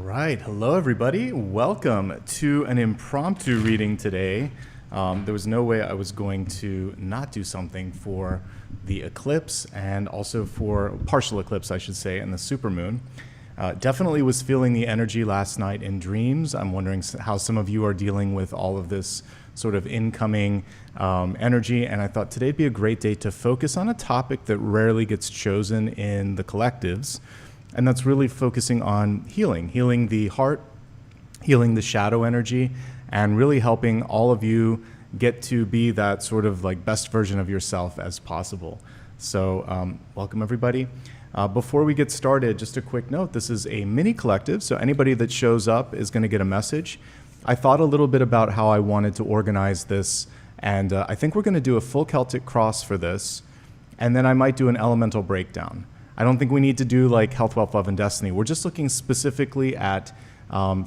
right, hello everybody. Welcome to an impromptu reading today. There was no way I was going to not do something for the eclipse and also for partial eclipse, I should say, and the supermoon. Definitely was feeling the energy last night in dreams. I'm wondering how some of you are dealing with all of this sort of incoming energy, and I thought today'd be a great day to focus on a topic that rarely gets chosen in the collectives. And that's really focusing on healing the heart, healing the shadow energy, and really helping all of you get to be that sort of like best version of yourself as possible. So welcome everybody. Before we get started, just a quick note, this is a mini collective, so anybody that shows up is going to get a message. I thought a little bit about how I wanted to organize this, and I think we're going to do a full Celtic cross for this, and then I might do an elemental breakdown. I don't think we need to do like health, wealth, love, and destiny. We're just looking specifically at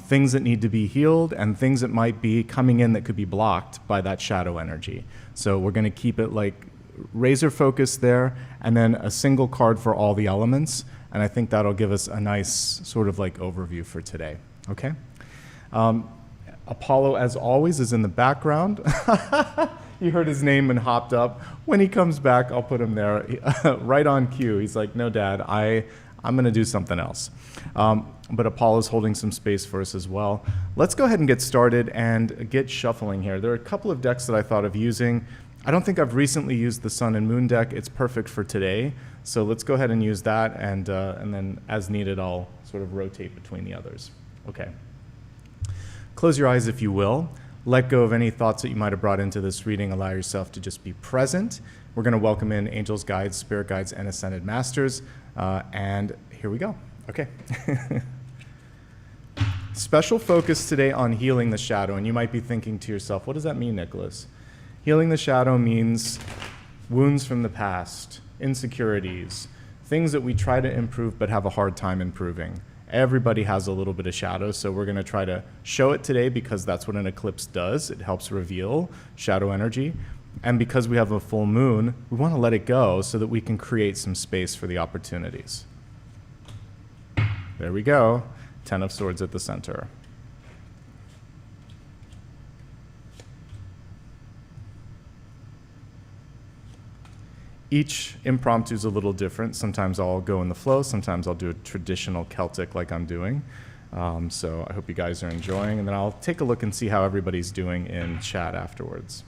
things that need to be healed and things that might be coming in that could be blocked by that shadow energy. So we're going to keep it like razor focused there, and then a single card for all the elements. And I think that'll give us a nice sort of like overview for today. Okay. Apollo, as always, is in the background. You heard his name and hopped up. When he comes back, I'll put him there right on cue. He's like, no, Dad, I'm going to do something else. But Apollo's holding some space for us as well. Let's go ahead and get started and get shuffling here. There are a couple of decks that I thought of using. I don't think I've recently used the Sun and Moon deck. It's perfect for today. So let's go ahead and use that, and then as needed, I'll sort of rotate between the others. Okay. Close your eyes if you will. Let go of any thoughts that you might have brought into this reading. Allow yourself to just be present. We're going to welcome in angels, guides, spirit guides, and ascended masters. And here we go. Okay. Special focus today on healing the shadow. And you might be thinking to yourself, what does that mean, Nicholas? Healing the shadow means wounds from the past, insecurities, things that we try to improve but have a hard time improving. Everybody has a little bit of shadow, so we're going to try to show it today because that's what an eclipse does. It helps reveal shadow energy. And because we have a full moon, we want to let it go so that we can create some space for the opportunities. There we go. 10 of Swords at the center. Each impromptu is a little different. Sometimes I'll go in the flow. Sometimes I'll do a traditional Celtic like I'm doing. So I hope you guys are enjoying. And then I'll take a look and see how everybody's doing in chat afterwards.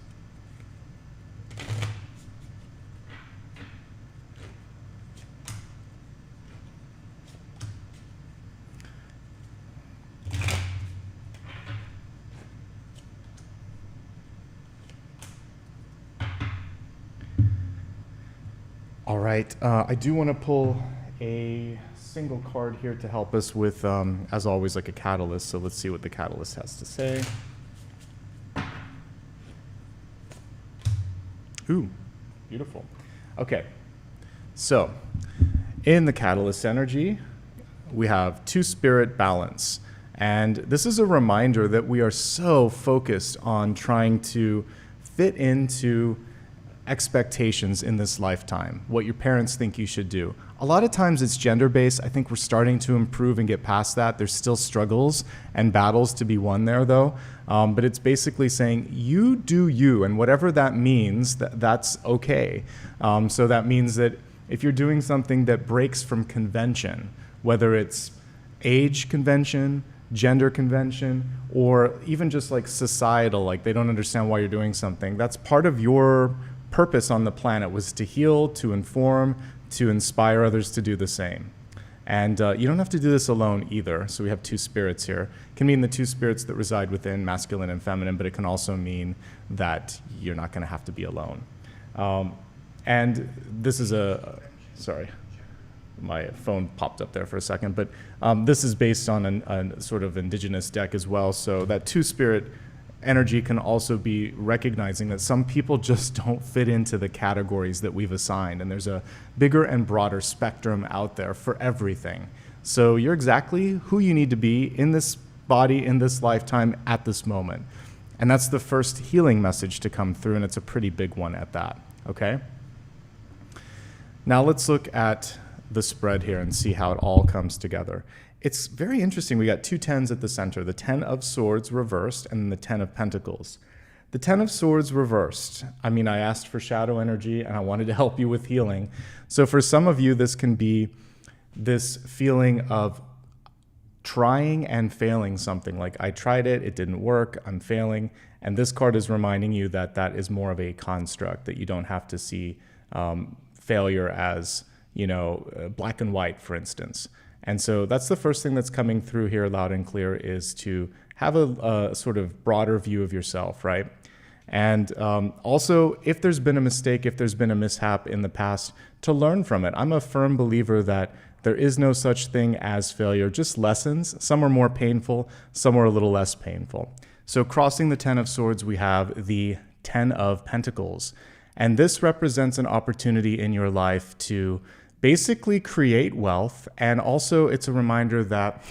All right, I do want to pull a single card here to help us with, as always, like a catalyst. So let's see what the catalyst has to say. Ooh, beautiful. Okay, so in the catalyst energy, we have two-spirit balance. And this is a reminder that we are so focused on trying to fit into expectations in this lifetime, what your parents think you should do. A lot of times it's gender-based. I think we're starting to improve and get past that. There's still struggles and battles to be won there, though. But it's basically saying, you do you, and whatever that means, that's okay. So that means that if you're doing something that breaks from convention, whether it's age convention, gender convention, or even just like societal, like they don't understand why you're doing something, that's part of your purpose on the planet, was to heal, to inform, to inspire others to do the same. And you don't have to do this alone either. So we have two spirits here. It can mean the two spirits that reside within masculine and feminine, but it can also mean that you're not going to have to be alone. And this is sorry, my phone popped up there for a second, but this is based on a sort of indigenous deck as well. So that two-spirit energy can also be recognizing that some people just don't fit into the categories that we've assigned, and there's a bigger and broader spectrum out there for everything. So you're exactly who you need to be in this body, in this lifetime, at this moment. And that's the first healing message to come through, and it's a pretty big one at that, okay? Now let's look at the spread here and see how it all comes together. It's very interesting. We got two tens at the center, the 10 of swords reversed and the 10 of pentacles. The 10 of swords reversed. I mean, I asked for shadow energy and I wanted to help you with healing. So for some of you, this can be this feeling of trying and failing something. Like, I tried it, it didn't work, I'm failing. And this card is reminding you that that is more of a construct, that you don't have to see failure as, black and white, for instance. And so that's the first thing that's coming through here loud and clear, is to have a sort of broader view of yourself, right? And also, if there's been a mistake, if there's been a mishap in the past, to learn from it. I'm a firm believer that there is no such thing as failure, just lessons. Some are more painful, some are a little less painful. So crossing the 10 of swords, we have the 10 of pentacles. And this represents an opportunity in your life to basically create wealth. And also it's a reminder that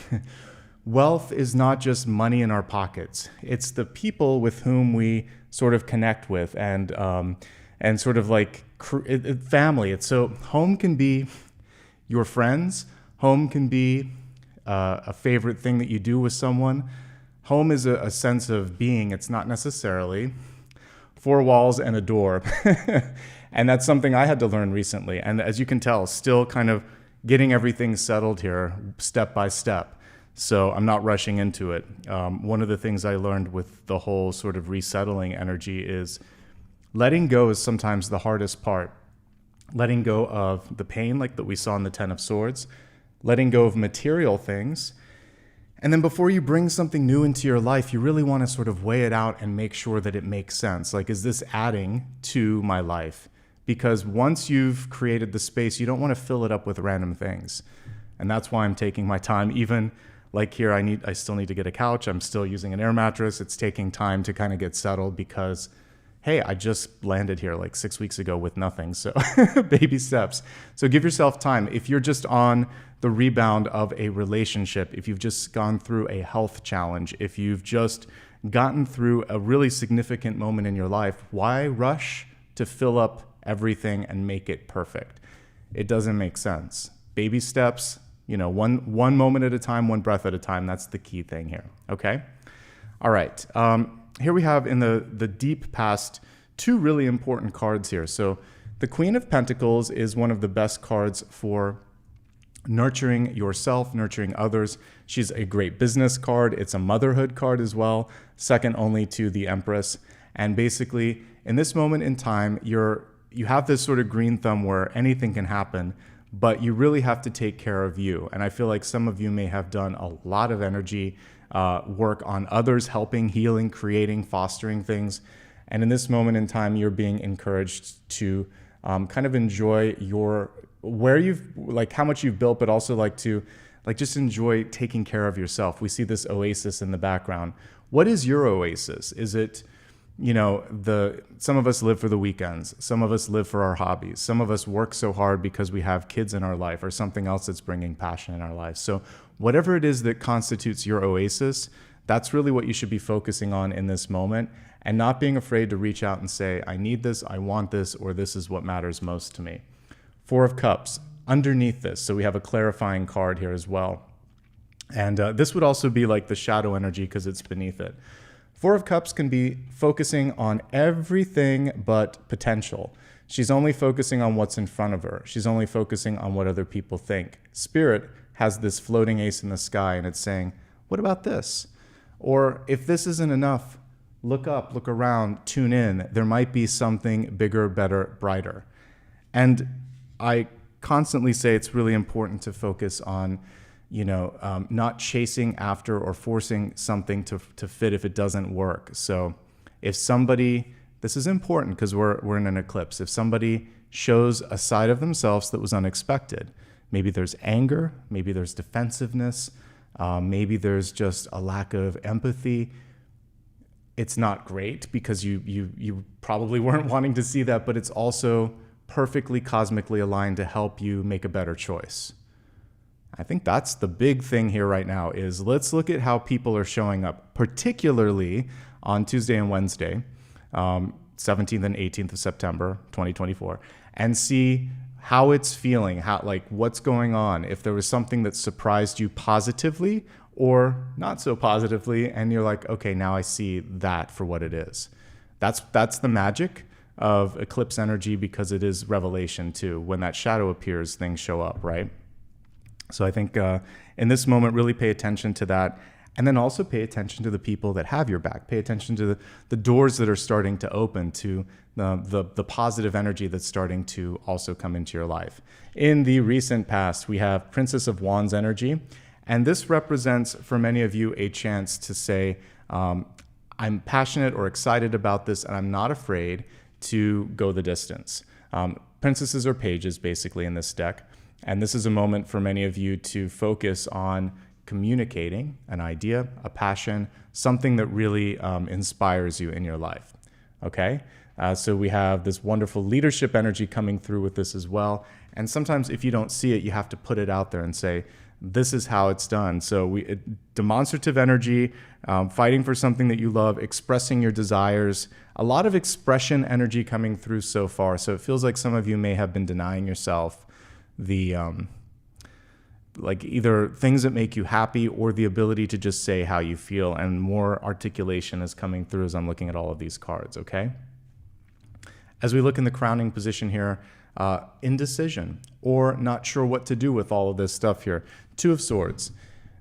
wealth is not just money in our pockets. It's the people with whom we sort of connect with and sort of like family. So home can be your friends. Home can be a favorite thing that you do with someone. Home is a sense of being. It's not necessarily four walls and a door. And that's something I had to learn recently. And as you can tell, still kind of getting everything settled here step by step. So I'm not rushing into it. One of the things I learned with the whole sort of resettling energy is letting go is sometimes the hardest part. Letting go of the pain, like that we saw in the 10 of swords, letting go of material things. And then before you bring something new into your life, you really want to sort of weigh it out and make sure that it makes sense. Like, is this adding to my life? Because once you've created the space, you don't want to fill it up with random things. And that's why I'm taking my time. Even like here, I still need to get a couch. I'm still using an air mattress. It's taking time to kind of get settled because, hey, I just landed here like 6 weeks ago with nothing. So baby steps. So give yourself time. If you're just on the rebound of a relationship, if you've just gone through a health challenge, if you've just gotten through a really significant moment in your life, why rush to fill up everything and make it perfect? It doesn't make sense. Baby steps, one moment at a time, one breath at a time. That's the key thing here. Okay. All right. Here we have in the deep past two really important cards here. So the Queen of Pentacles is one of the best cards for nurturing yourself, nurturing others. She's a great business card. It's a motherhood card as well, second only to the Empress. And basically, in this moment in time, you have this sort of green thumb where anything can happen, but you really have to take care of you. And I feel like some of you may have done a lot of energy work on others, helping, healing, creating, fostering things. And in this moment in time, you're being encouraged to kind of enjoy how much you've built, but also just enjoy taking care of yourself. We see this oasis in the background. What is your oasis? Is it, some of us live for the weekends. Some of us live for our hobbies. Some of us work so hard because we have kids in our life or something else that's bringing passion in our lives. So whatever it is that constitutes your oasis, that's really what you should be focusing on in this moment, and not being afraid to reach out and say, I need this, I want this, or this is what matters most to me. Four of Cups underneath this. So we have a clarifying card here as well. And this would also be like the shadow energy because it's beneath it. Four of Cups can be focusing on everything but potential. She's only focusing on what's in front of her. She's only focusing on what other people think. Spirit has this floating ace in the sky and it's saying, what about this? Or if this isn't enough, look up, look around, tune in. There might be something bigger, better, brighter. And I constantly say it's really important to focus on not chasing after or forcing something to fit if it doesn't work. So if somebody, this is important because we're in an eclipse. If somebody shows a side of themselves that was unexpected, maybe there's anger, maybe there's defensiveness, maybe there's just a lack of empathy. It's not great because you probably weren't wanting to see that, but it's also perfectly cosmically aligned to help you make a better choice. I think that's the big thing here right now is let's look at how people are showing up, particularly on Tuesday and Wednesday, 17th and 18th of September, 2024, and see how it's feeling, how, like, what's going on, if there was something that surprised you positively or not so positively, and you're like, okay, now I see that for what it is. That's the magic of eclipse energy, because it is revelation too. When that shadow appears, things show up, right? So I think in this moment, really pay attention to that. And then also pay attention to the people that have your back. Pay attention to the doors that are starting to open, to the positive energy that's starting to also come into your life. In the recent past, we have Princess of Wands energy. And this represents, for many of you, a chance to say, I'm passionate or excited about this, and I'm not afraid to go the distance. Princesses are pages, basically, in this deck. And this is a moment for many of you to focus on communicating an idea, a passion, something that really inspires you in your life, okay? So we have this wonderful leadership energy coming through with this as well. And sometimes if you don't see it, you have to put it out there and say, this is how it's done. So demonstrative energy, fighting for something that you love, expressing your desires, a lot of expression energy coming through so far. So it feels like some of you may have been denying yourself the like either things that make you happy or the ability to just say how you feel, and more articulation is coming through as I'm looking at all of these cards, okay? As we look in the crowning position here, indecision, or not sure what to do with all of this stuff here. Two of Swords.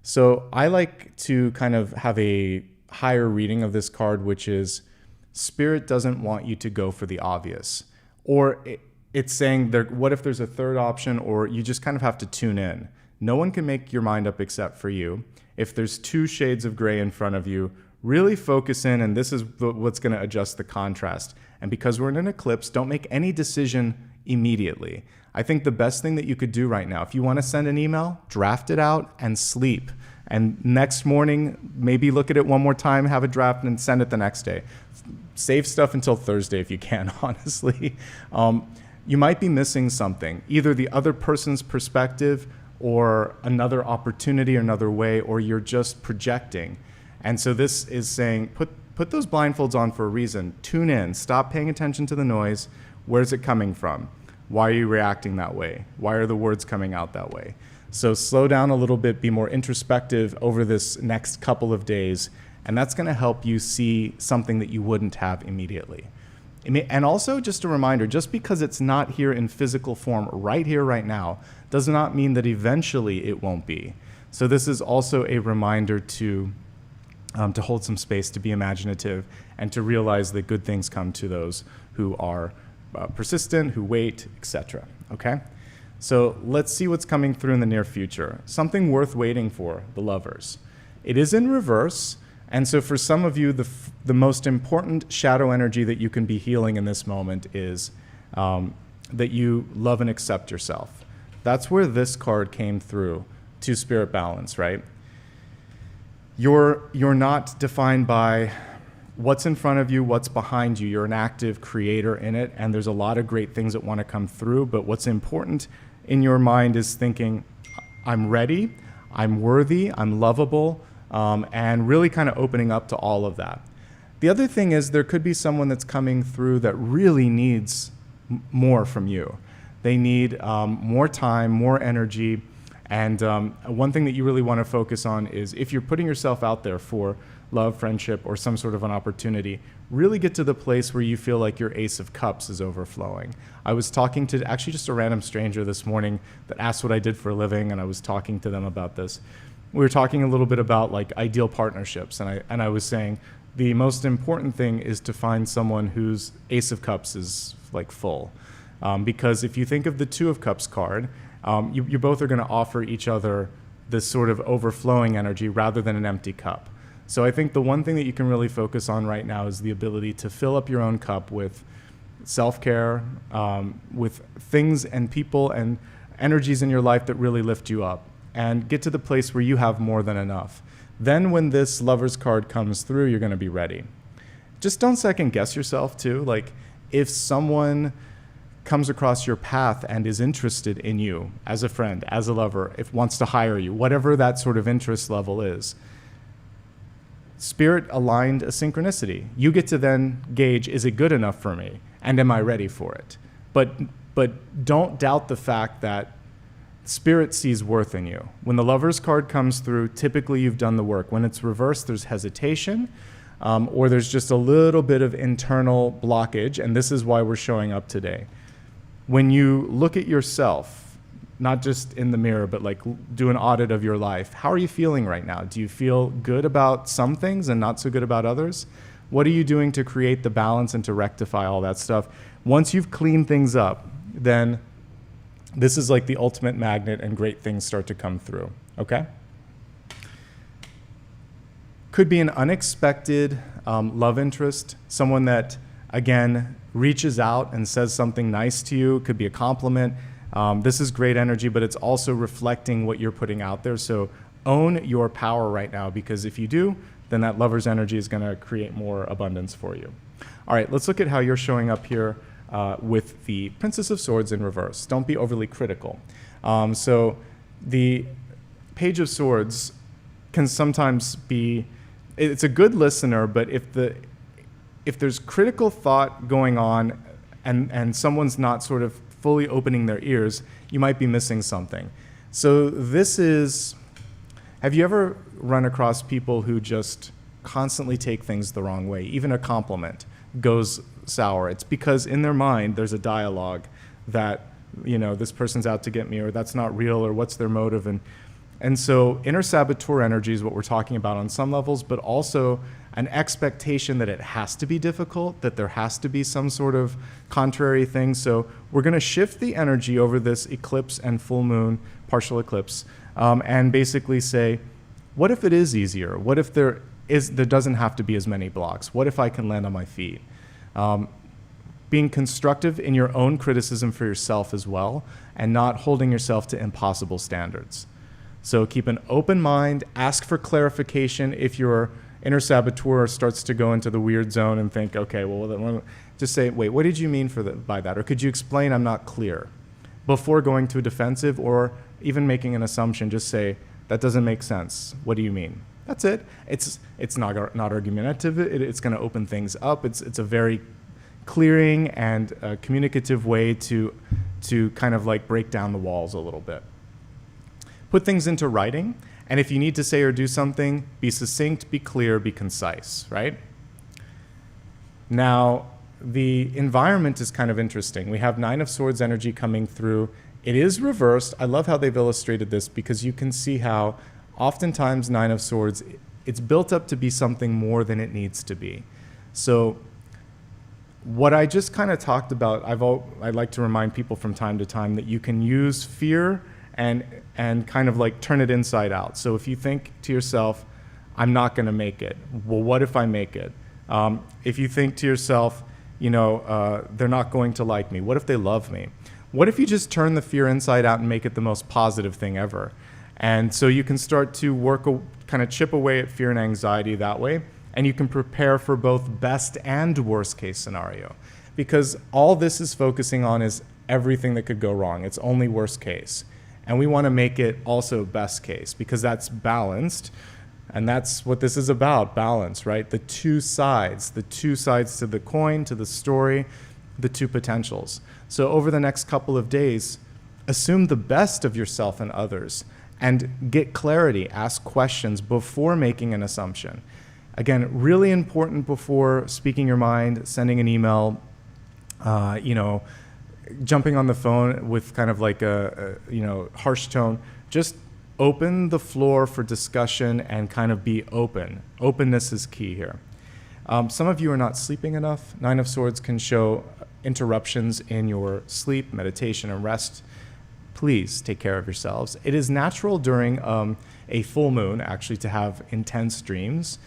So I like to kind of have a higher reading of this card, which is Spirit doesn't want you to go for the obvious. Or it's saying, what if there's a third option, or you just kind of have to tune in. No one can make your mind up except for you. If there's two shades of gray in front of you, really focus in, and this is what's going to adjust the contrast. And because we're in an eclipse, don't make any decision immediately. I think the best thing that you could do right now, if you want to send an email, draft it out and sleep. And next morning, maybe look at it one more time, have a draft, and send it the next day. Save stuff until Thursday if you can, honestly. You might be missing something, either the other person's perspective or another opportunity or another way, or you're just projecting. And so this is saying, put those blindfolds on for a reason. Tune in, stop paying attention to the noise. Where's it coming from? Why are you reacting that way? Why are the words coming out that way? So slow down a little bit, be more introspective over this next couple of days, and that's gonna help you see something that you wouldn't have immediately. And also, just a reminder, just because it's not here in physical form right here, right now, does not mean that eventually it won't be. So this is also a reminder to hold some space, to be imaginative, and to realize that good things come to those who are persistent, who wait, etc. Okay? So let's see what's coming through in the near future. Something worth waiting for, the Lovers. It is in reverse. And so for some of you, the most important shadow energy that you can be healing in this moment is that you love and accept yourself. That's where this card came through to Spirit Balance, right? You're not defined by what's in front of you, what's behind you. You're an active creator in it, and there's a lot of great things that want to come through, but what's important in your mind is thinking, I'm ready, I'm worthy, I'm lovable, and really kind of opening up to all of that. The other thing is there could be someone that's coming through that really needs more from you. They need more time, more energy, and one thing that you really want to focus on is if you're putting yourself out there for love, friendship, or some sort of an opportunity, really get to the place where you feel like your Ace of Cups is overflowing. I was talking to actually just a random stranger this morning that asked what I did for a living, and I was talking to them about this. We were talking a little bit about like ideal partnerships, and I was saying the most important thing is to find someone whose Ace of Cups is like full. Because if you think of the Two of Cups card, you both are going to offer each other this sort of overflowing energy rather than an empty cup. So I think the one thing that you can really focus on right now is the ability to fill up your own cup with self-care, with things and people and energies in your life that really lift you up, and get to the place where you have more than enough. Then when this Lover's card comes through, you're going to be ready. Just don't second guess yourself too. Like if someone comes across your path and is interested in you as a friend, as a lover, if wants to hire you, whatever that sort of interest level is, Spirit aligned a synchronicity. You get to then gauge, is it good enough for me? And am I ready for it? But But don't doubt the fact that Spirit sees worth in you. When the Lover's card comes through, typically you've done the work. When it's reversed, there's hesitation, or there's just a little bit of internal blockage, and this is why we're showing up today. When you look at yourself, not just in the mirror, but like do an audit of your life, how are you feeling right now? Do you feel good about some things and not so good about others? What are you doing to create the balance and to rectify all that stuff? Once you've cleaned things up, then this is like the ultimate magnet and great things start to come through, okay? Could be an unexpected love interest, someone that, again, reaches out and says something nice to you. Could be a compliment. This is great energy, but it's also reflecting what you're putting out there. So own your power right now, because if you do, then that lover's energy is going to create more abundance for you. All right, let's look at how you're showing up here with the Princess of Swords in reverse. Don't be overly critical. So the Page of Swords can sometimes be, it's a good listener, but if there's critical thought going on and someone's not sort of fully opening their ears, you might be missing something. So this is, have you ever run across people who just constantly take things the wrong way? Even a compliment goes sour. It's because in their mind there's a dialogue that, you know, this person's out to get me, or that's not real, or what's their motive. And so inner saboteur energy is what we're talking about on some levels, but also an expectation that it has to be difficult, that there has to be some sort of contrary thing. So we're going to shift the energy over this eclipse and full moon, partial eclipse, and basically say, what if it is easier? What if there doesn't have to be as many blocks? What if I can land on my feet? Being constructive in your own criticism for yourself as well, and not holding yourself to impossible standards. So keep an open mind, ask for clarification if your inner saboteur starts to go into the weird zone and think, okay, well, just say, wait, what did you mean by that? Or could you explain I'm not clear? Before going to a defensive or even making an assumption, just say, that doesn't make sense. What do you mean? That's it. It's not argumentative. It's going to open things up. It's a very clearing and communicative way to kind of like break down the walls a little bit. Put things into writing, and if you need to say or do something, be succinct, be clear, be concise, right? Now, the environment is kind of interesting. We have Nine of Swords energy coming through. It is reversed. I love how they've illustrated this, because you can see how oftentimes Nine of Swords, it's built up to be something more than it needs to be. So what I just kind of talked about, I'd like to remind people from time to time that you can use fear and kind of like turn it inside out. So if you think to yourself, I'm not going to make it. Well, what if I make it? If you think to yourself, you know, they're not going to like me. What if they love me? What if you just turn the fear inside out and make it the most positive thing ever? And so you can start to kind of chip away at fear and anxiety that way. And you can prepare for both best and worst case scenario. Because all this is focusing on is everything that could go wrong. It's only worst case. And we want to make it also best case, because that's balanced. And that's what this is about, balance, right? The two sides to the coin, to the story, the two potentials. So over the next couple of days, assume the best of yourself and others and get clarity, ask questions before making an assumption. Again, really important before speaking your mind, sending an email, jumping on the phone with kind of like a harsh tone. Just open the floor for discussion and kind of be open. Openness is key here. Some of you are not sleeping enough. Nine of Swords can show interruptions in your sleep, meditation, and rest. Please take care of yourselves. It is natural during a full moon, actually, to have intense dreams.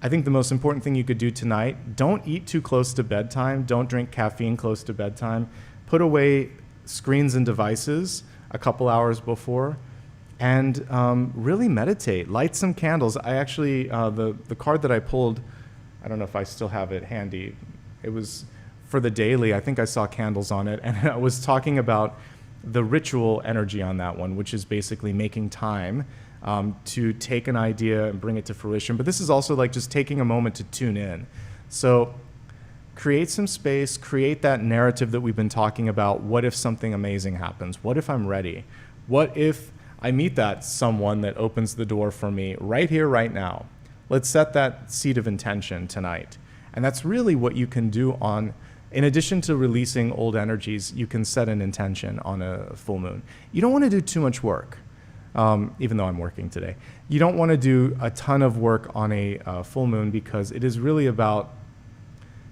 I think the most important thing you could do tonight, don't eat too close to bedtime. Don't drink caffeine close to bedtime. Put away screens and devices a couple hours before, and really meditate. Light some candles. I actually, the card that I pulled, I don't know if I still have it handy. It was for the daily. I think I saw candles on it, and I was talking about the ritual energy on that one, which is basically making time to take an idea and bring it to fruition. But this is also like just taking a moment to tune in. So create some space, create that narrative that we've been talking about. What if something amazing happens? What if I'm ready? What if I meet that someone that opens the door for me right here, right now? Let's set that seed of intention tonight. And that's really what you can do in addition to releasing old energies, you can set an intention on a full moon. You don't want to do too much work, even though I'm working today. You don't want to do a ton of work on a full moon, because it is really about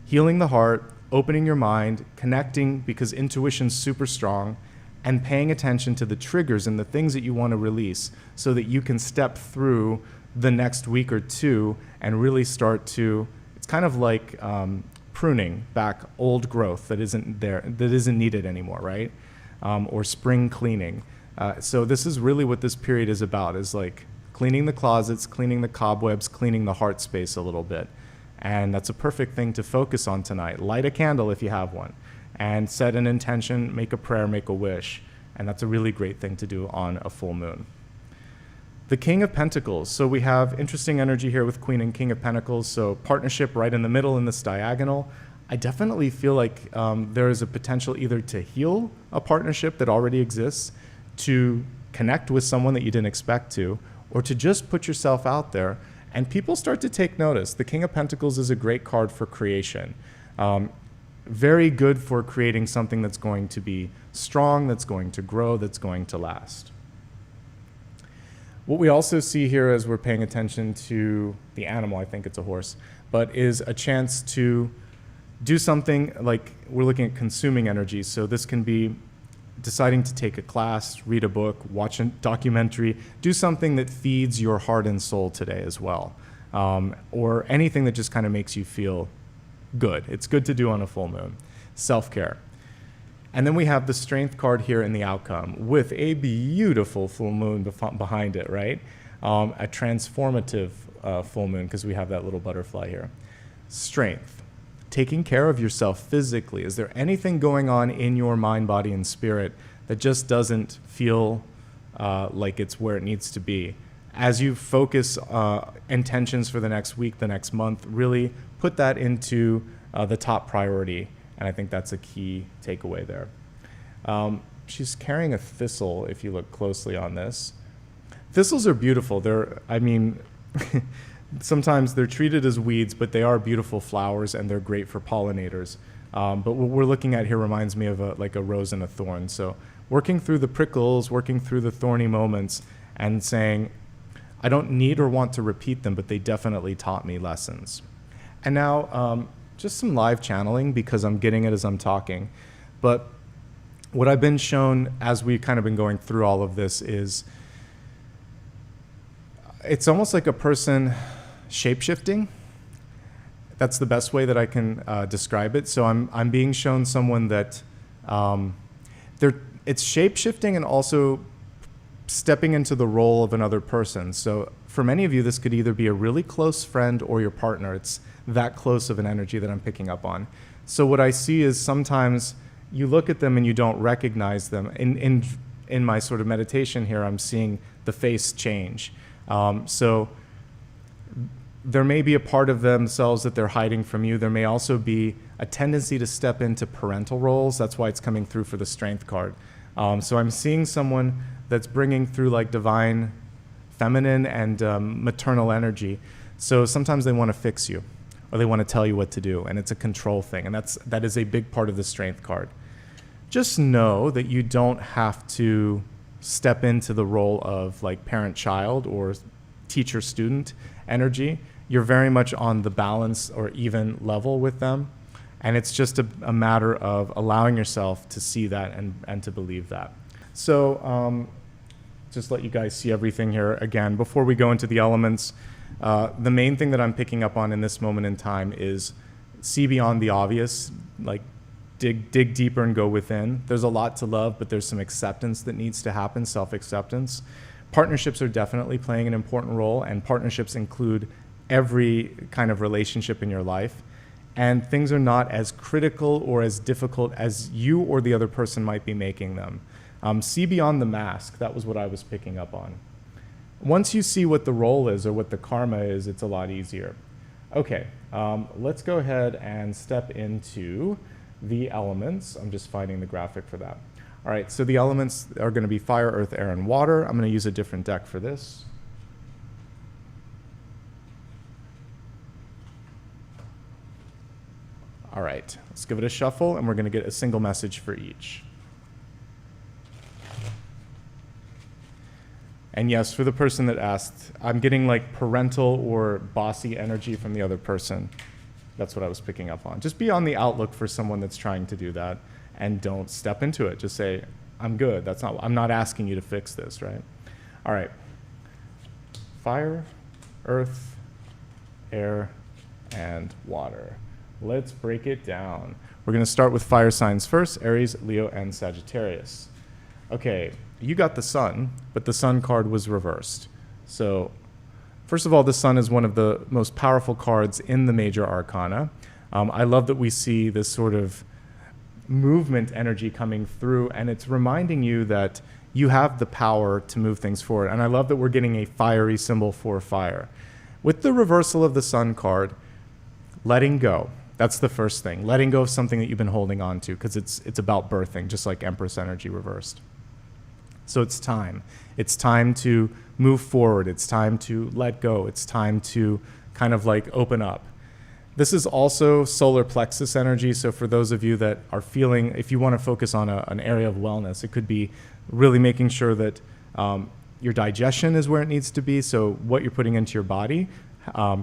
healing the heart, opening your mind, connecting, because intuition's super strong, and paying attention to the triggers and the things that you want to release so that you can step through the next week or two and really start to, it's kind of like pruning back old growth that isn't there, that isn't needed anymore, right? Or spring cleaning. So this is really what this period is about, is like cleaning the closets, cleaning the cobwebs, cleaning the heart space a little bit. And that's a perfect thing to focus on tonight. Light a candle if you have one, and set an intention, make a prayer, make a wish. And that's a really great thing to do on a full moon. The King of Pentacles. So we have interesting energy here with Queen and King of Pentacles. So partnership right in the middle in this diagonal. I definitely feel like there is a potential either to heal a partnership that already exists, to connect with someone that you didn't expect to, or to just put yourself out there. And people start to take notice. The King of Pentacles is a great card for creation. Very good for creating something that's going to be strong, that's going to grow, that's going to last. What we also see here as we're paying attention to the animal, I think it's a horse, but is a chance to do something like we're looking at consuming energy. So this can be deciding to take a class, read a book, watch a documentary, do something that feeds your heart and soul today as well, or anything that just kind of makes you feel good. It's good to do on a full moon. Self-care. And then we have the Strength card here in the outcome with a beautiful full moon behind it, right? A transformative full moon, because we have that little butterfly here. Strength. Taking care of yourself physically. Is there anything going on in your mind, body, and spirit that just doesn't feel like it's where it needs to be? As you focus intentions for the next week, the next month, really put that into the top priority. And I think that's a key takeaway there. She's carrying a thistle, if you look closely on this. Thistles are beautiful. Sometimes they're treated as weeds, but they are beautiful flowers, and they're great for pollinators. But what we're looking at here reminds me of like a rose and a thorn. So working through the prickles, working through the thorny moments, and saying, I don't need or want to repeat them, but they definitely taught me lessons. And now, just some live channeling, because I'm getting it as I'm talking. But what I've been shown as we've kind of been going through all of this is it's almost like a person shape-shifting. That's the best way that I can describe it. So I'm being shown someone that it's shape-shifting and also stepping into the role of another person. So for many of you, this could either be a really close friend or your partner. It's that close of an energy that I'm picking up on. So what I see is sometimes you look at them and you don't recognize them. In my sort of meditation here, I'm seeing the face change. So there may be a part of themselves that they're hiding from you. There may also be a tendency to step into parental roles. That's why it's coming through for the Strength card. So I'm seeing someone that's bringing through like divine feminine and maternal energy. So sometimes they want to fix you, or they want to tell you what to do, and it's a control thing, and that is a big part of the Strength card. Just know that you don't have to step into the role of like parent-child or teacher-student energy. You're very much on the balance or even level with them, and it's just a matter of allowing yourself to see that and to believe that. So just let you guys see everything here again. Before we go into the elements, the main thing that I'm picking up on in this moment in time is see beyond the obvious, like dig deeper and go within. There's a lot to love, but there's some acceptance that needs to happen, self-acceptance. Partnerships are definitely playing an important role, and partnerships include every kind of relationship in your life. And things are not as critical or as difficult as you or the other person might be making them. See beyond the mask. That was what I was picking up on. Once you see what the role is or what the karma is, it's a lot easier. Okay, Let's go ahead and step into the elements. I'm just finding the graphic for that. All right, so the elements are going to be fire, earth, air, and water. I'm going to use a different deck for this. All right, let's give it a shuffle, and we're going to get a single message for each. And yes, for the person that asked, I'm getting like parental or bossy energy from the other person. That's what I was picking up on. Just be on the outlook for someone that's trying to do that, and don't step into it. Just say, I'm good. I'm not asking you to fix this, right? All right. Fire, earth, air, and water. Let's break it down. We're going to start with fire signs first, Aries, Leo, and Sagittarius. Okay, you got the sun, but the sun card was reversed. So first of all, the sun is one of the most powerful cards in the major arcana. I love that we see this sort of movement energy coming through, and it's reminding you that you have the power to move things forward. And I love that we're getting a fiery symbol for fire. With the reversal of the sun card, letting go. That's the first thing. Letting go of something that you've been holding on to, because it's about birthing, just like Empress energy reversed. So it's time. It's time to move forward. It's time to let go. It's time to kind of like open up. This is also solar plexus energy. So for those of you that are feeling, if you want to focus on an area of wellness, it could be really making sure that your digestion is where it needs to be. So what you're putting into your body.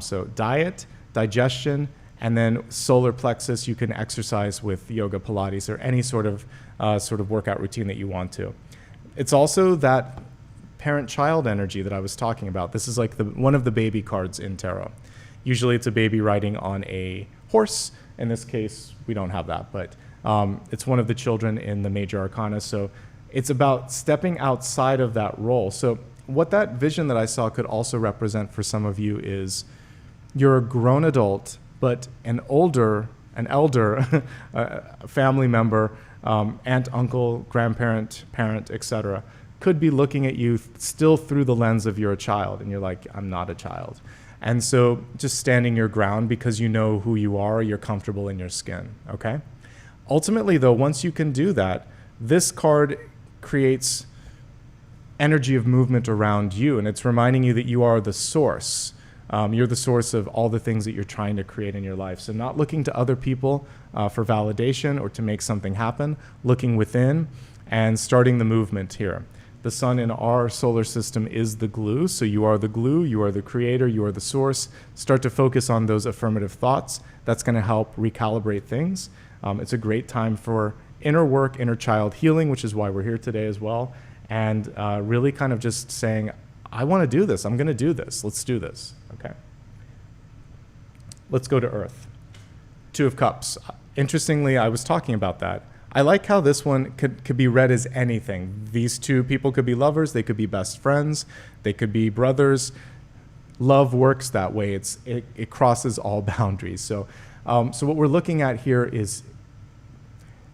So diet, digestion, and then solar plexus. You can exercise with yoga, Pilates, or any sort of workout routine that you want to. It's also that parent-child energy that I was talking about. This is like one of the baby cards in tarot. Usually it's a baby riding on a horse. In this case, we don't have that, but it's one of the children in the major arcana. So it's about stepping outside of that role. So what that vision that I saw could also represent for some of you is you're a grown adult, but an elder family member, aunt, uncle, grandparent, parent, etc., could be looking at you still through the lens of you're a child, and you're like, I'm not a child. And so just standing your ground because you know who you are, you're comfortable in your skin, okay? Ultimately, though, once you can do that, this card creates energy of movement around you, and it's reminding you that you are the source. You're the source of all the things that you're trying to create in your life. So not looking to other people for validation or to make something happen, looking within and starting the movement here. The sun in our solar system is the glue. So you are the glue, you are the creator, you are the source. Start to focus on those affirmative thoughts. That's going to help recalibrate things. It's a great time for inner work, inner child healing, which is why we're here today as well. And really kind of just saying, I want to do this. I'm going to do this. Let's do this. Okay. Let's go to Earth. Two of Cups. Interestingly, I was talking about that. I like how this one could be read as anything. These two people could be lovers. They could be best friends. They could be brothers. Love works that way. It crosses all boundaries. So what we're looking at here is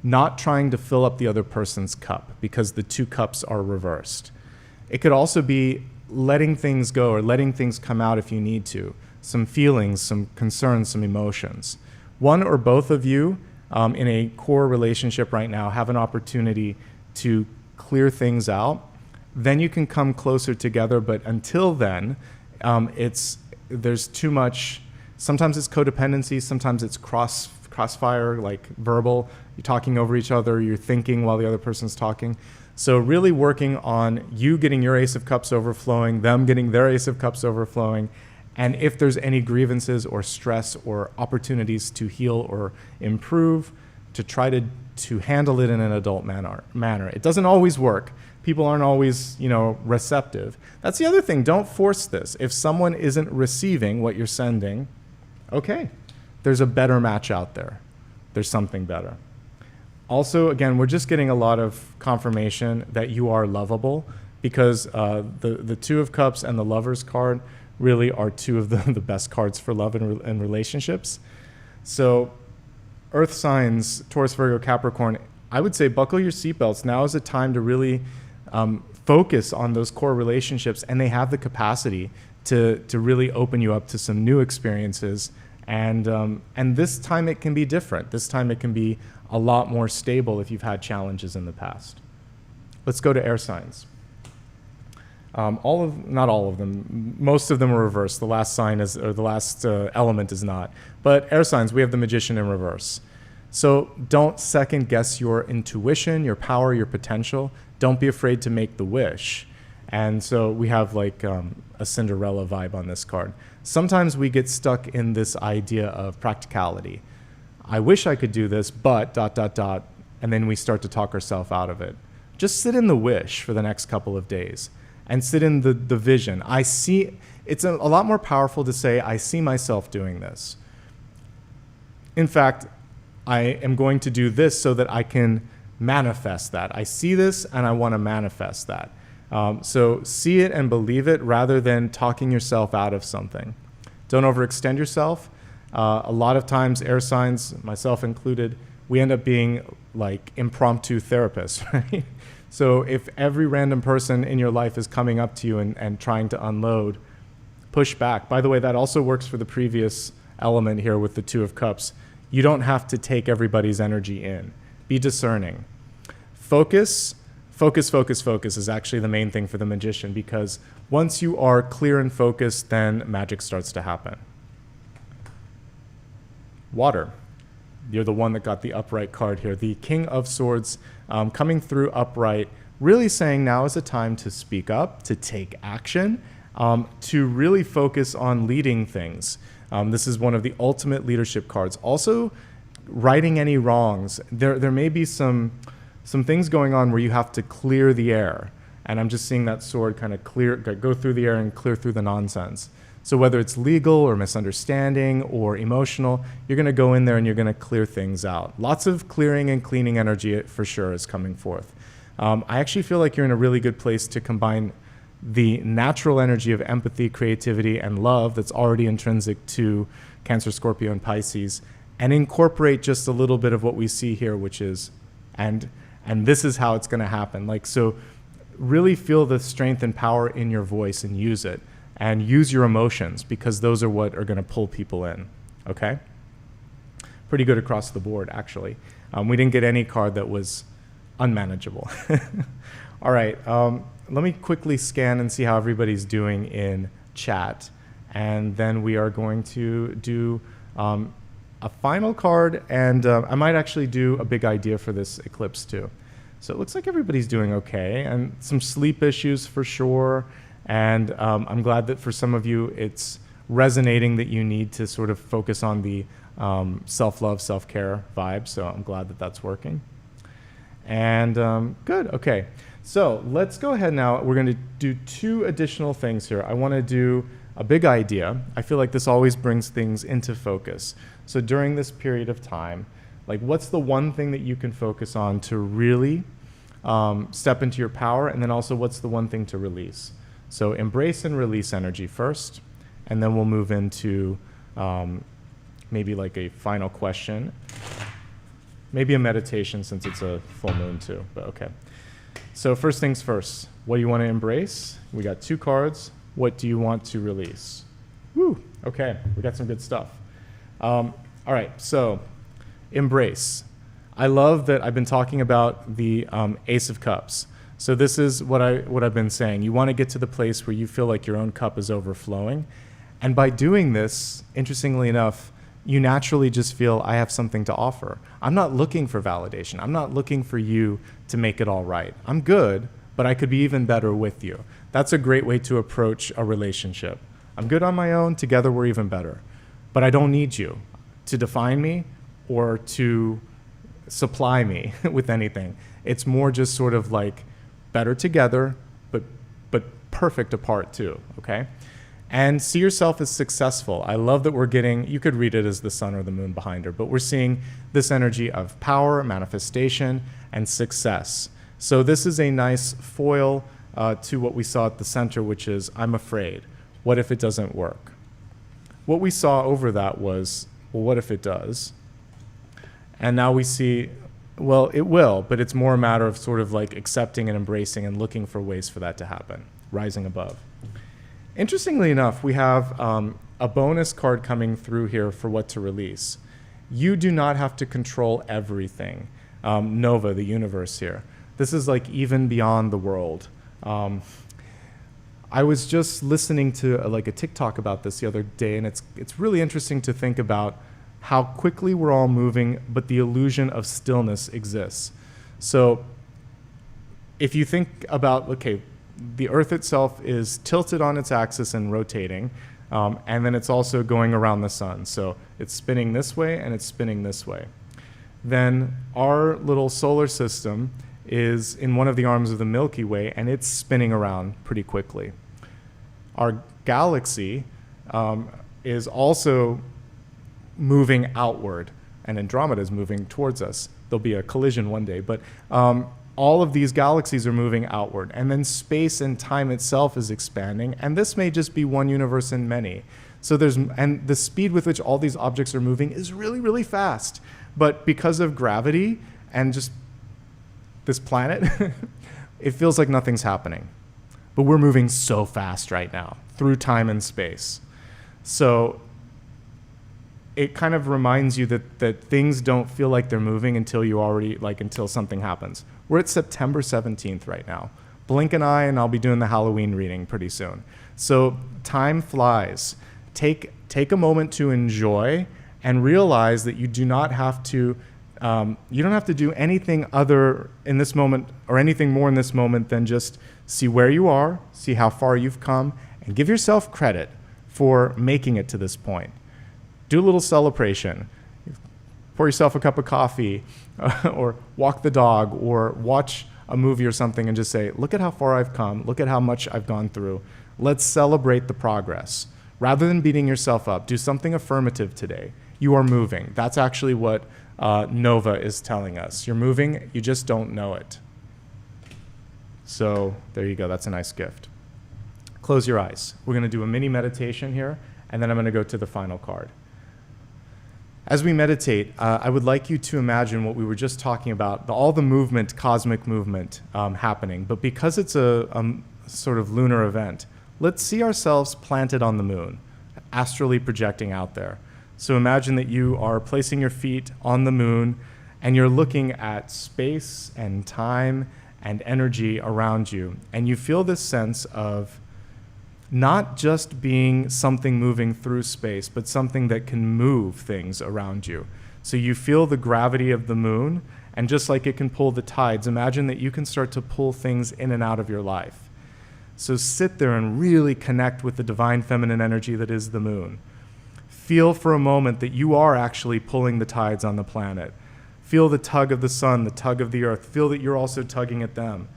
not trying to fill up the other person's cup because the two cups are reversed. It could also be letting things go or letting things come out if you need to. Some feelings, some concerns, some emotions. One or both of you in a core relationship right now have an opportunity to clear things out. Then you can come closer together, but until then, there's too much. Sometimes it's codependency, sometimes it's crossfire, like verbal. You're talking over each other, you're thinking while the other person's talking. So really working on you getting your Ace of Cups overflowing, them getting their Ace of Cups overflowing, and if there's any grievances or stress or opportunities to heal or improve, to try to handle it in an adult manner. It doesn't always work. People aren't always, receptive. That's the other thing. Don't force this. If someone isn't receiving what you're sending, okay, there's a better match out there. There's something better. Also, again, we're just getting a lot of confirmation that you are lovable because the Two of Cups and the Lover's card really are two of the best cards for love and relationships. So Earth signs, Taurus, Virgo, Capricorn, I would say buckle your seatbelts. Now is a time to really focus on those core relationships, and they have the capacity to really open you up to some new experiences And this time it can be different. This time it can be a lot more stable if you've had challenges in the past. Let's go to air signs. Not all of them. Most of them are reversed. The last sign is, or the last element is not. But air signs, we have the Magician in reverse. So don't second guess your intuition, your power, your potential. Don't be afraid to make the wish. And so we have like a Cinderella vibe on this card. Sometimes we get stuck in this idea of practicality. I wish I could do this, but ... and then we start to talk ourselves out of it. Just sit in the wish for the next couple of days and sit in the vision. It's a lot more powerful to say, I see myself doing this. In fact, I am going to do this so that I can manifest that. I see this and I want to manifest that. So see it and believe it rather than talking yourself out of something. Don't overextend yourself. A lot of times, air signs, myself included, we end up being like impromptu therapists, right? So if every random person in your life is coming up to you and trying to unload, push back. By the way, that also works for the previous element here with the Two of Cups. You don't have to take everybody's energy in. Be discerning. Focus is actually the main thing for the Magician, because once you are clear and focused, then magic starts to happen. Water. You're the one that got the upright card here. The King of Swords coming through upright, really saying now is a time to speak up, to take action, to really focus on leading things. This is one of the ultimate leadership cards. Also, righting any wrongs. There may be some things going on where you have to clear the air. And I'm just seeing that sword kind of go through the air and clear through the nonsense. So whether it's legal or misunderstanding or emotional, you're going to go in there and you're going to clear things out. Lots of clearing and cleaning energy for sure is coming forth. I actually feel like you're in a really good place to combine the natural energy of empathy, creativity, and love that's already intrinsic to Cancer, Scorpio, and Pisces, and incorporate just a little bit of what we see here, which is, and this is how it's going to happen. Like, so really feel the strength and power in your voice and use it. And use your emotions, because those are what are going to pull people in, okay? Pretty good across the board, actually. We didn't get any card that was unmanageable. All right, let me quickly scan and see how everybody's doing in chat. And then we are going to do a final card, and I might actually do a big idea for this eclipse too. So it looks like everybody's doing okay, and some sleep issues for sure. And I'm glad that for some of you, it's resonating that you need to sort of focus on the self-love, self-care vibe. So I'm glad that that's working. And good. Okay. So let's go ahead now. We're going to do two additional things here. I want to do a big idea. I feel like this always brings things into focus. So during this period of time, like, what's the one thing that you can focus on to really step into your power? And then also, what's the one thing to release? So embrace and release energy first, and then we'll move into maybe like a final question, maybe a meditation since it's a full moon too, but okay. So first things first, what do you want to embrace? We got two cards. What do you want to release? Woo, okay, we got some good stuff. All right, so embrace. I love that I've been talking about the Ace of Cups. So this is what I've been saying. You want to get to the place where you feel like your own cup is overflowing. And by doing this, interestingly enough, you naturally just feel, I have something to offer. I'm not looking for validation. I'm not looking for you to make it all right. I'm good, but I could be even better with you. That's a great way to approach a relationship. I'm good on my own. Together, we're even better. But I don't need you to define me or to supply me with anything. It's more just sort of like, better together, but perfect apart too, okay? And see yourself as successful. I love that we're getting, you could read it as the sun or the moon behind her, but we're seeing this energy of power, manifestation, and success. So this is a nice foil to what we saw at the center, which is, I'm afraid. What if it doesn't work? What we saw over that was, well, what if it does? And now we see, well, it will, but it's more a matter of sort of like accepting and embracing and looking for ways for that to happen, rising above. Interestingly enough, we have a bonus card coming through here for what to release. You do not have to control everything. Nova, the universe here. This is like even beyond the world. I was just listening to like a TikTok about this the other day, and it's really interesting to think about how quickly we're all moving, but the illusion of stillness exists. So if you think about, okay, the Earth itself is tilted on its axis and rotating, and then it's also going around the sun. So it's spinning this way and it's spinning this way. Then our little solar system is in one of the arms of the Milky Way, and it's spinning around pretty quickly. Our galaxy is also moving outward, and Andromeda is moving towards us. There'll be a collision one day, but all of these galaxies are moving outward, and then space and time itself is expanding, and this may just be one universe in many. So and the speed with which all these objects are moving is really, really fast. But because of gravity and just this planet, it feels like nothing's happening. But we're moving so fast right now through time and space. So it kind of reminds you that things don't feel like they're moving until until something happens. We're at September 17th right now. Blink an eye and I'll be doing the Halloween reading pretty soon. So time flies. Take a moment to enjoy and realize that you do not have to you don't have to do anything other in this moment or anything more in this moment than just see where you are, see how far you've come, and give yourself credit for making it to this point. Do a little celebration. Pour yourself a cup of coffee or walk the dog or watch a movie or something and just say, look at how far I've come. Look at how much I've gone through. Let's celebrate the progress. Rather than beating yourself up, do something affirmative today. You are moving. That's actually what Nova is telling us. You're moving, you just don't know it. So there you go. That's a nice gift. Close your eyes. We're going to do a mini meditation here, and then I'm going to go to the final card. As we meditate, I would like you to imagine what we were just talking about, all the movement, cosmic movement happening. But because it's a sort of lunar event, let's see ourselves planted on the moon, astrally projecting out there. So imagine that you are placing your feet on the moon, and you're looking at space and time and energy around you. And you feel this sense of not just being something moving through space, but something that can move things around you. So you feel the gravity of the moon, and just like it can pull the tides, imagine that you can start to pull things in and out of your life. So sit there and really connect with the divine feminine energy that is the moon. Feel for a moment that you are actually pulling the tides on the planet. Feel the tug of the sun, the tug of the earth. Feel that you're also tugging at them.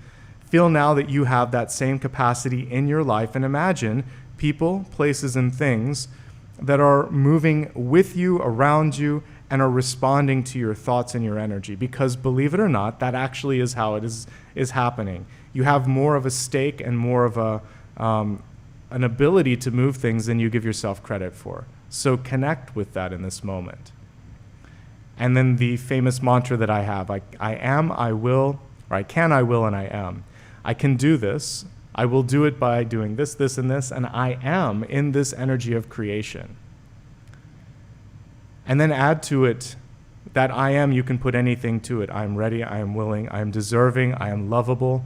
Feel now that you have that same capacity in your life, and imagine people, places, and things that are moving with you, around you, and are responding to your thoughts and your energy. Because believe it or not, that actually is how it is happening. You have more of a stake and more of an ability to move things than you give yourself credit for. So connect with that in this moment. And then the famous mantra that I have, I am, I will, or I can, I will, and I am. I can do this. I will do it by doing this, this, and this, and I am in this energy of creation. And then add to it that I am, you can put anything to it. I am ready, I am willing, I am deserving, I am lovable.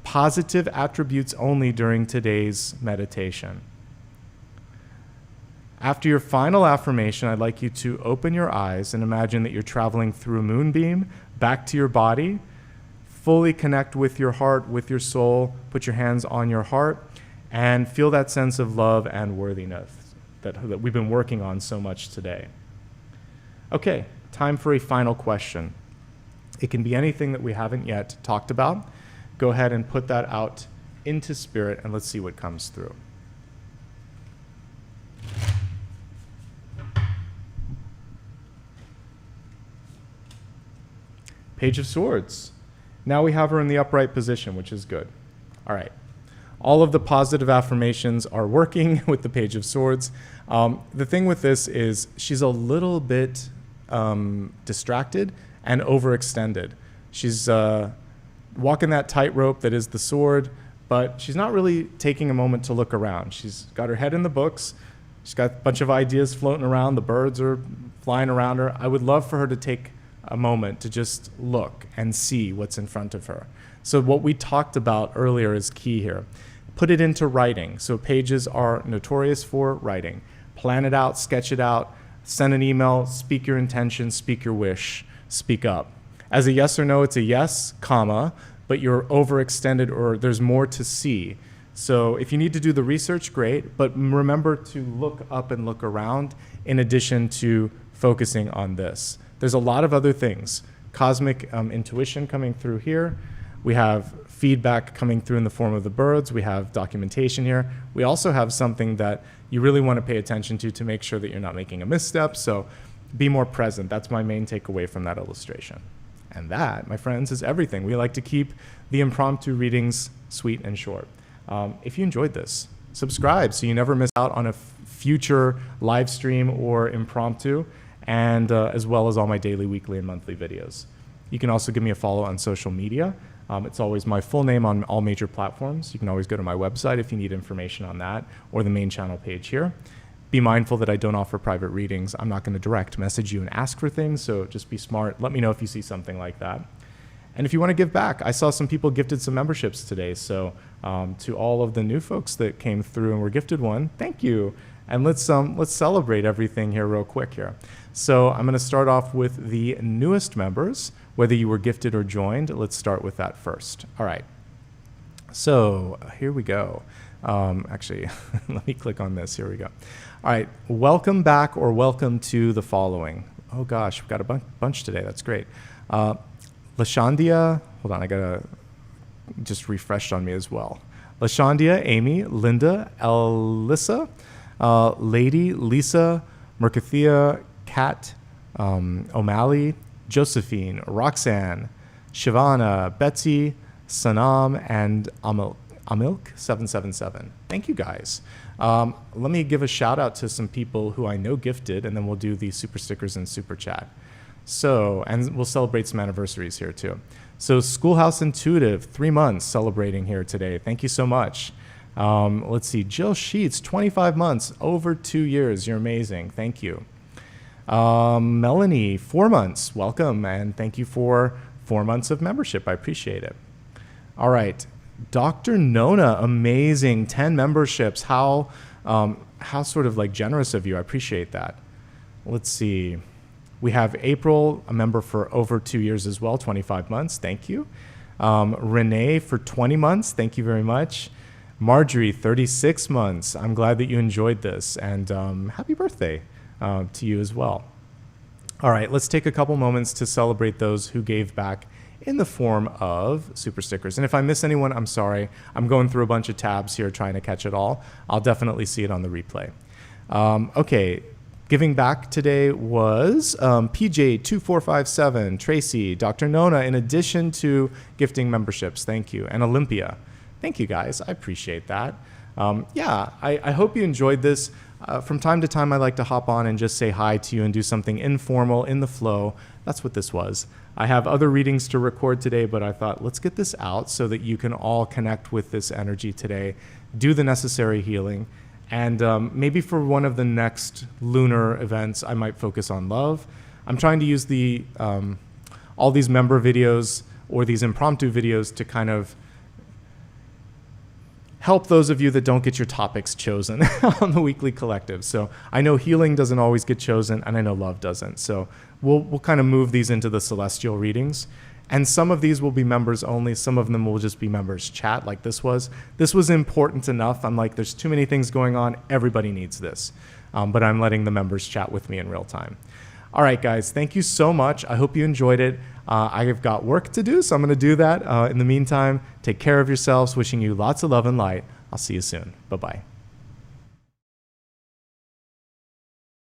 Positive attributes only during today's meditation. After your final affirmation, I'd like you to open your eyes and imagine that you're traveling through a moonbeam back to your body. Fully connect with your heart, with your soul. Put your hands on your heart and feel that sense of love and worthiness that we've been working on so much today. Okay, time for a final question. It can be anything that we haven't yet talked about. Go ahead and put that out into spirit, and let's see what comes through. Page of Swords. Now we have her in the upright position, which is good. All right. All of the positive affirmations are working with the Page of Swords. The thing with this is she's a little bit distracted and overextended. She's walking that tightrope that is the sword, but she's not really taking a moment to look around. She's got her head in the books. She's got a bunch of ideas floating around. The birds are flying around her. I would love for her to take a moment to just look and see what's in front of her. So what we talked about earlier is key here. Put it into writing. So pages are notorious for writing. Plan it out, sketch it out, send an email, speak your intention, speak your wish, speak up. As a yes or no, it's a yes, comma, but you're overextended or there's more to see. So if you need to do the research, great, but remember to look up and look around in addition to focusing on this. There's a lot of other things. Cosmic intuition coming through here. We have feedback coming through in the form of the birds. We have documentation here. We also have something that you really want to pay attention to make sure that you're not making a misstep. So be more present. That's my main takeaway from that illustration. And that, my friends, is everything. We like to keep the impromptu readings sweet and short. If you enjoyed this, subscribe so you never miss out on a future live stream or impromptu, and as well as all my daily, weekly, and monthly videos. You can also give me a follow on social media. It's always my full name on all major platforms. You can always go to my website if you need information on that, or the main channel page here. Be mindful that I don't offer private readings. I'm not going to direct message you and ask for things, so just be smart. Let me know if you see something like that. And if you want to give back, I saw some people gifted some memberships today, so to all of the new folks that came through and were gifted one, thank you. And let's celebrate everything here real quick here. So I'm going to start off with the newest members, whether you were gifted or joined. Let's start with that first. All right. So here we go. Actually, let me click on this. Here we go. All right. Welcome back or welcome to the following. Oh, gosh, we've got a bunch today. That's great. LaShandia, hold on, I got to just refresh on me as well. LaShandia, Amy, Linda, Alyssa, Lady, Lisa, Mercathia, Kat, O'Malley, Josephine, Roxanne, Shivana, Betsy, Sanam, and Amilk777. Thank you guys. Let me give a shout out to some people who I know gifted, and then we'll do the super stickers and super chat. So, and we'll celebrate some anniversaries here too. So Schoolhouse Intuitive, 3 months celebrating here today. Thank you so much. Let's see, Jill Sheets, 25 months, over 2 years. You're amazing. Thank you. Melanie, 4 months. Welcome, and thank you for 4 months of membership. I appreciate it. All right. Dr. Nona, amazing. 10 memberships. How sort of like generous of you. I appreciate that. Let's see. We have April, a member for over 2 years as well, 25 months. Thank you. Renee for 20 months. Thank you very much. Marjorie, 36 months. I'm glad that you enjoyed this, and happy birthday to you as well. All right, let's take a couple moments to celebrate those who gave back in the form of super stickers. And if I miss anyone, I'm sorry. I'm going through a bunch of tabs here trying to catch it all. I'll definitely see it on the replay. Okay, giving back today was PJ2457, Tracy, Dr. Nona, in addition to gifting memberships. Thank you. And Olympia. Thank you, guys. I appreciate that. Yeah, I hope you enjoyed this. From time to time, I like to hop on and just say hi to you and do something informal in the flow. That's what this was. I have other readings to record today, but I thought, let's get this out so that you can all connect with this energy today, do the necessary healing, and maybe for one of the next lunar events, I might focus on love. I'm trying to use all these member videos or these impromptu videos to kind of help those of you that don't get your topics chosen on the weekly collective. So I know healing doesn't always get chosen, and I know love doesn't. So we'll kind of move these into the celestial readings. And some of these will be members only. Some of them will just be members chat like this was. This was important enough. I'm like, there's too many things going on. Everybody needs this. But I'm letting the members chat with me in real time. All right, guys, thank you so much. I hope you enjoyed it. I've got work to do, so I'm going to do that. In the meantime, take care of yourselves. Wishing you lots of love and light. I'll see you soon. Bye-bye.